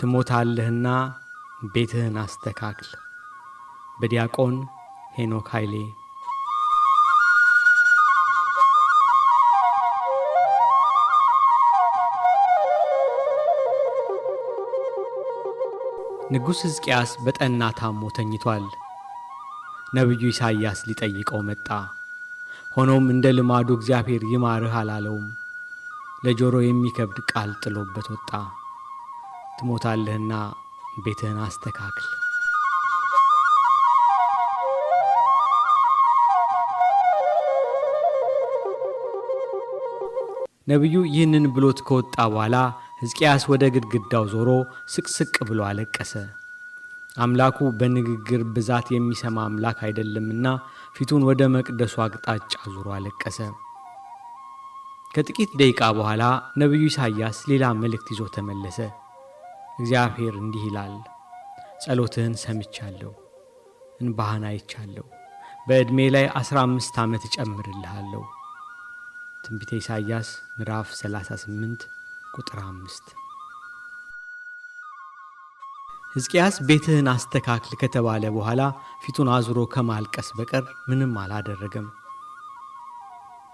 ትሞታለህና ቤትህን አስተካክል። በዲያቆን ሄኖክ ኃይሌ። ንጉሥ ሕዝቅያስ በጠና ታሞ ተኝቷል። ነቢዩ ኢሳይያስ ሊጠይቀው መጣ። ሆኖም እንደ ልማዱ እግዚአብሔር ይማርህ አላለውም። ለጆሮ የሚከብድ ቃል ጥሎበት ወጣ። ትሞታለህና ቤትህን አስተካክል። ነቢዩ ይህንን ብሎት ከወጣ በኋላ ሕዝቅያስ ወደ ግድግዳው ዞሮ ስቅስቅ ብሎ አለቀሰ። አምላኩ በንግግር ብዛት የሚሰማ አምላክ አይደለምና ፊቱን ወደ መቅደሱ አቅጣጫ ዞሮ አለቀሰ። ከጥቂት ደቂቃ በኋላ ነቢዩ ኢሳይያስ ሌላ መልእክት ይዞ ተመለሰ። እግዚአብሔር እንዲህ ይላል፣ ጸሎትህን ሰምቻለሁ፣ እንባህን አይቻለሁ። በዕድሜ ላይ 15 ዓመት እጨምርልሃለሁ። ትንቢተ ኢሳይያስ ምዕራፍ 38 ቁጥር 5። ሕዝቅያስ ቤትህን አስተካክል ከተባለ በኋላ ፊቱን አዙሮ ከማልቀስ በቀር ምንም አላደረገም።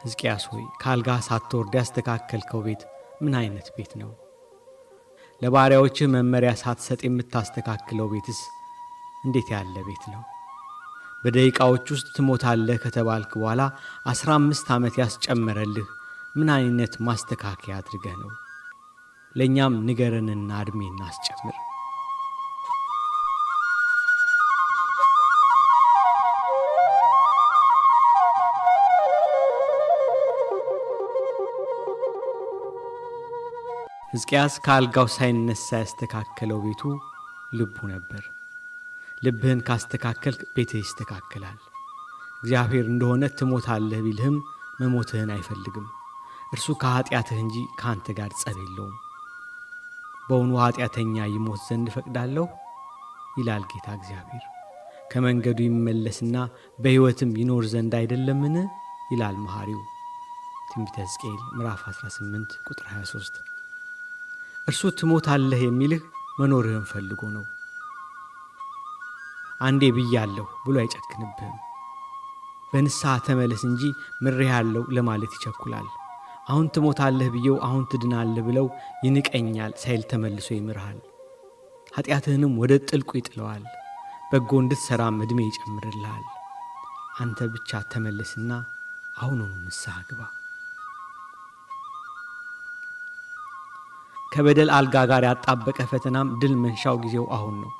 ሕዝቅያስ ሆይ ካልጋ ሳትወርድ ያስተካከልከው ቤት ምን አይነት ቤት ነው? ለባሪያዎችህ መመሪያ ሳትሰጥ የምታስተካክለው ቤትስ እንዴት ያለ ቤት ነው? በደቂቃዎች ውስጥ ትሞታለህ ከተባልክ በኋላ 15 ዓመት ያስጨመረልህ ምን አይነት ማስተካከያ አድርገህ ነው? ለእኛም ንገረንና ዕድሜ እናስጨምር። ሕዝቅያስ ከአልጋው ሳይነሳ ያስተካከለው ቤቱ ልቡ ነበር። ልብህን ካስተካከልክ ቤትህ ይስተካከላል። እግዚአብሔር እንደሆነ ትሞታለህ ቢልህም መሞትህን አይፈልግም። እርሱ ከኀጢአትህ እንጂ ከአንተ ጋር ጸብ የለውም። በውኑ ኀጢአተኛ ይሞት ዘንድ እፈቅዳለሁ? ይላል ጌታ እግዚአብሔር። ከመንገዱ ይመለስና በሕይወትም ይኖር ዘንድ አይደለምን? ይላል መሐሪው። ትንቢተ ሕዝቅኤል ምዕራፍ 18 ቁጥር 23። እርሱ ትሞታለህ የሚልህ መኖርህን ፈልጎ ነው። አንዴ ብያለሁ ብሎ አይጨክንብህም። በንስሐ ተመለስ እንጂ ምሬሃለሁ ለማለት ይቸኩላል። አሁን ትሞታለህ ብየው አሁን ትድናለህ ብለው ይንቀኛል ሳይል ተመልሶ ይምርሃል። ኀጢአትህንም ወደ ጥልቁ ይጥለዋል። በጎ እንድትሠራም ዕድሜ ይጨምርልሃል። አንተ ብቻ ተመለስና አሁኑኑ ንስሐ ግባ። ከበደል አልጋ ጋር ያጣበቀ ፈተናም ድል መንሻው ጊዜው አሁን ነው።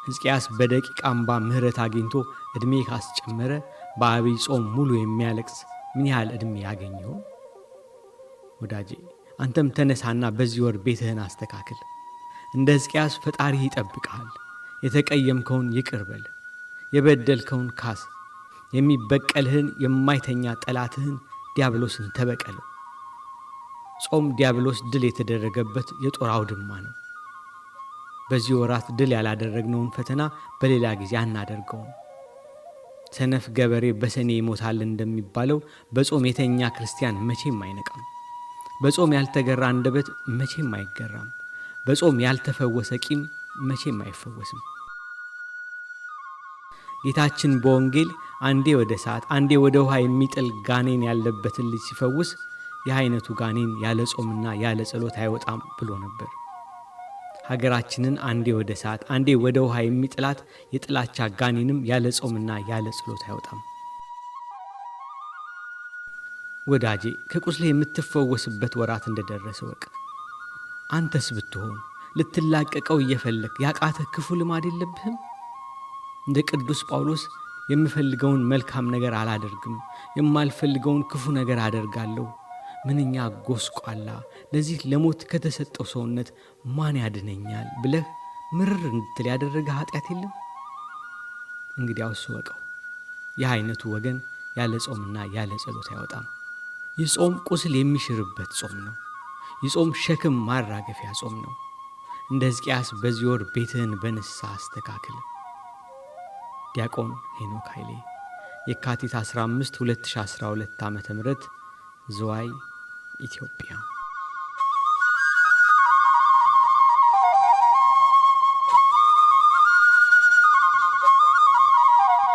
ሕዝቅያስ በደቂቅ አምባ ምሕረት አግኝቶ ዕድሜ ካስጨመረ በአብይ ጾም ሙሉ የሚያለቅስ ምን ያህል ዕድሜ ያገኘው? ወዳጄ አንተም ተነሳና በዚህ ወር ቤትህን አስተካክል። እንደ ሕዝቅያስ ፈጣሪህ ይጠብቅሃል። የተቀየምከውን ይቅር በል፣ የበደልከውን ካስ። የሚበቀልህን የማይተኛ ጠላትህን ዲያብሎስን ተበቀለው። ጾም ዲያብሎስ ድል የተደረገበት የጦር አውድማ ነው። በዚህ ወራት ድል ያላደረግነውን ፈተና በሌላ ጊዜ አናደርገውም። ሰነፍ ገበሬ በሰኔ ይሞታል እንደሚባለው በጾም የተኛ ክርስቲያን መቼም አይነቃም። በጾም ያልተገራ አንደበት መቼም አይገራም። በጾም ያልተፈወሰ ቂም መቼም አይፈወስም። ጌታችን በወንጌል አንዴ ወደ እሳት አንዴ ወደ ውሃ የሚጥል ጋኔን ያለበትን ልጅ ሲፈውስ ይህ አይነቱ ጋኔን ያለ ጾምና ያለ ጸሎት አይወጣም ብሎ ነበር። ሀገራችንን አንዴ ወደ እሳት አንዴ ወደ ውሃ የሚጥላት የጥላቻ ጋኔንም ያለ ጾምና ያለ ጸሎት አይወጣም። ወዳጄ ከቁስሌ የምትፈወስበት ወራት እንደደረሰ ወቅ። አንተስ ብትሆን ልትላቀቀው እየፈለግ ያቃተህ ክፉ ልማድ የለብህም? እንደ ቅዱስ ጳውሎስ የምፈልገውን መልካም ነገር አላደርግም፣ የማልፈልገውን ክፉ ነገር አደርጋለሁ። ምንኛ ጎስቋላ! ለዚህ ለሞት ከተሰጠው ሰውነት ማን ያድነኛል ብለህ ምርር እንድትል ያደረገ ኀጢአት የለም? እንግዲያውስ ወቀው፣ ይህ አይነቱ ወገን ያለ ጾምና ያለ ጸሎት አይወጣም። ይህ ጾም ቁስል የሚሽርበት ጾም ነው። ይህ ጾም ሸክም ማራገፊያ ጾም ነው። እንደ ሕዝቅያስ በዚህ ወር ቤትህን በንስሐ አስተካክል። ዲያቆን ሄኖክ ኃይሌ። የካቲት 15 2012 ዓ.ም ዝዋይ ኢትዮጵያ።